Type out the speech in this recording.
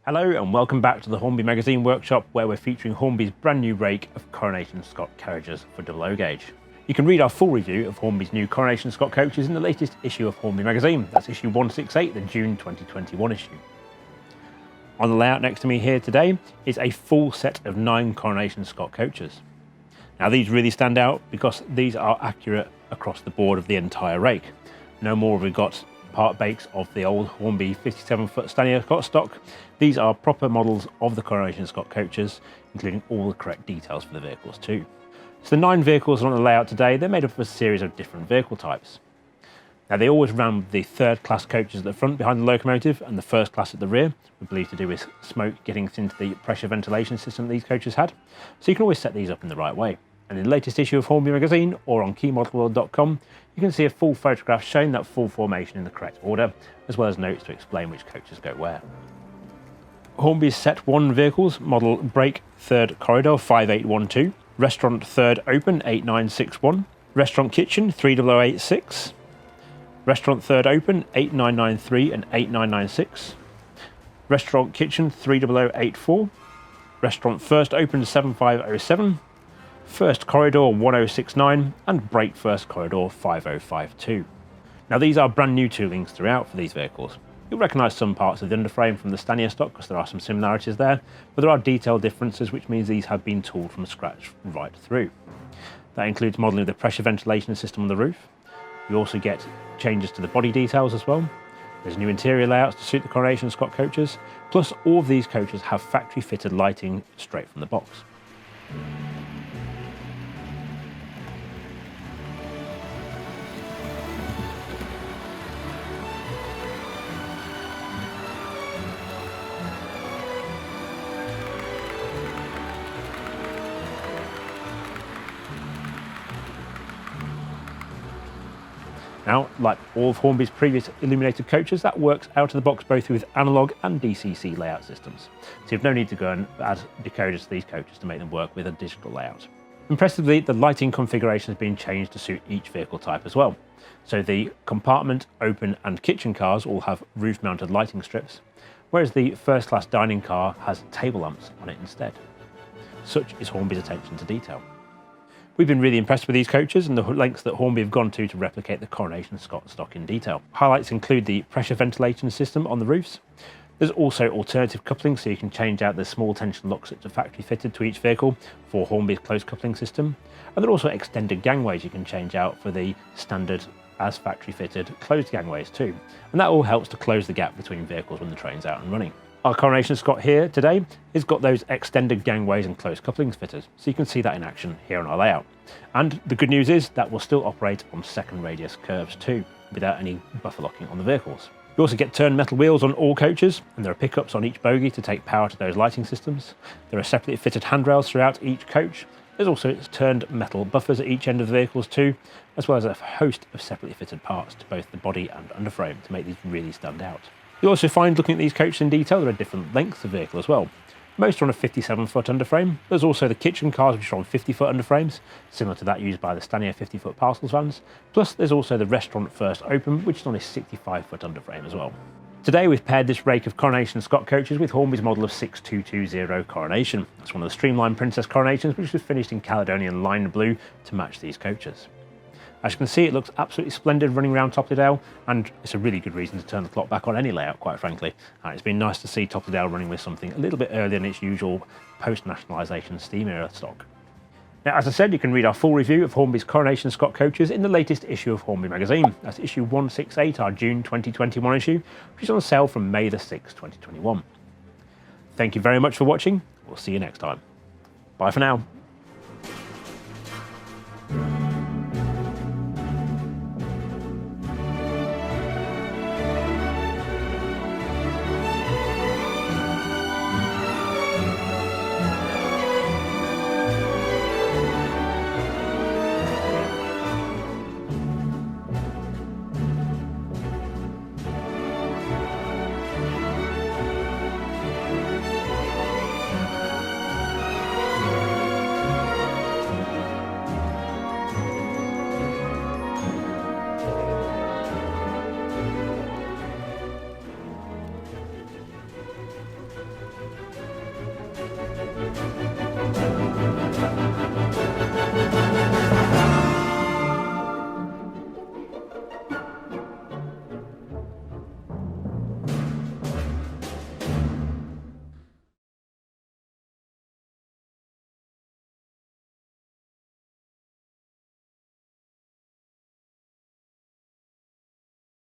Hello and welcome back to the Hornby Magazine workshop, where we're featuring Hornby's brand new rake of Coronation Scot carriages for 00 gauge. You can read our full review of Hornby's new Coronation Scot coaches in the latest issue of Hornby Magazine. That's issue 168, the June 2021 issue. On the layout next to me here today is a full set of 9 Coronation Scot coaches. Now these really stand out because these are accurate across the board of the entire rake. No more have we got part bakes of the old Hornby 57-foot Stanier Scot stock. These are proper models of the Coronation Scot coaches, including all the correct details for the vehicles too. So the 9 vehicles on the layout today, they're made up of a series of different vehicle types. Now they always ran with the third class coaches at the front behind the locomotive and the first class at the rear, we believe to do with smoke getting into the pressure ventilation system that these coaches had. So you can always set these up in the right way. And in the latest issue of Hornby Magazine or on keymodelworld.com, you can see a full photograph showing that full formation in the correct order, as well as notes to explain which coaches go where. Hornby's Set 1 vehicles, model Brake 3rd Corridor 5812, Restaurant 3rd Open 8961, Restaurant Kitchen 3086, Restaurant 3rd Open 8993 and 8996, Restaurant Kitchen 30084, Restaurant First Open 7507, First Corridor 1069 and Brake First Corridor 5052. Now these are brand new toolings throughout for these vehicles. You'll recognise some parts of the underframe from the Stanier stock because there are some similarities there, but there are detailed differences, which means these have been tooled from scratch right through. That includes modelling of the pressure ventilation system on the roof. You also get changes to the body details as well. There's new interior layouts to suit the Coronation Scot coaches, plus all of these coaches have factory fitted lighting straight from the box. Now, like all of Hornby's previous illuminated coaches, that works out of the box both with analog and DCC layout systems. So you've no need to go and add decoders to these coaches to make them work with a digital layout. Impressively, the lighting configuration has been changed to suit each vehicle type as well. So the compartment, open and kitchen cars all have roof-mounted lighting strips, whereas the first-class dining car has table lamps on it instead. Such is Hornby's attention to detail. We've been really impressed with these coaches and the lengths that Hornby have gone to replicate the Coronation Scot stock in detail. Highlights include the pressure ventilation system on the roofs. There's also alternative coupling, so you can change out the small tension locks that are factory fitted to each vehicle for Hornby's close coupling system. And there are also extended gangways you can change out for the standard as factory fitted closed gangways too, and that all helps to close the gap between vehicles when the train's out and running. Our Coronation Scot here today has got those extended gangways and closed couplings fitted, so you can see that in action here on our layout. And the good news is that will still operate on second radius curves too, without any buffer locking on the vehicles. You also get turned metal wheels on all coaches, and there are pickups on each bogie to take power to those lighting systems. There are separately fitted handrails throughout each coach. There's also turned metal buffers at each end of the vehicles too, as well as a host of separately fitted parts to both the body and underframe to make these really stand out. You'll also find, looking at these coaches in detail, there are different lengths of vehicle as well. Most are on a 57-foot underframe. There's also the kitchen cars which are on 50-foot underframes, similar to that used by the Stanier 50-foot parcels vans. Plus there's also the restaurant first open, which is on a 65-foot underframe as well. Today we've paired this rake of Coronation Scot coaches with Hornby's model of 6220 Coronation. That's one of the streamlined Princess Coronations, which was finished in Caledonian lined blue to match these coaches. As you can see, it looks absolutely splendid running around Toplydale, and it's a really good reason to turn the clock back on any layout, quite frankly. It's been nice to see Toplydale running with something a little bit earlier than its usual post-nationalisation steam era stock. Now, as I said, you can read our full review of Hornby's Coronation Scot coaches in the latest issue of Hornby Magazine. That's issue 168, our June 2021 issue, which is on sale from May the 6th, 2021. Thank you very much for watching. We'll see you next time. Bye for now.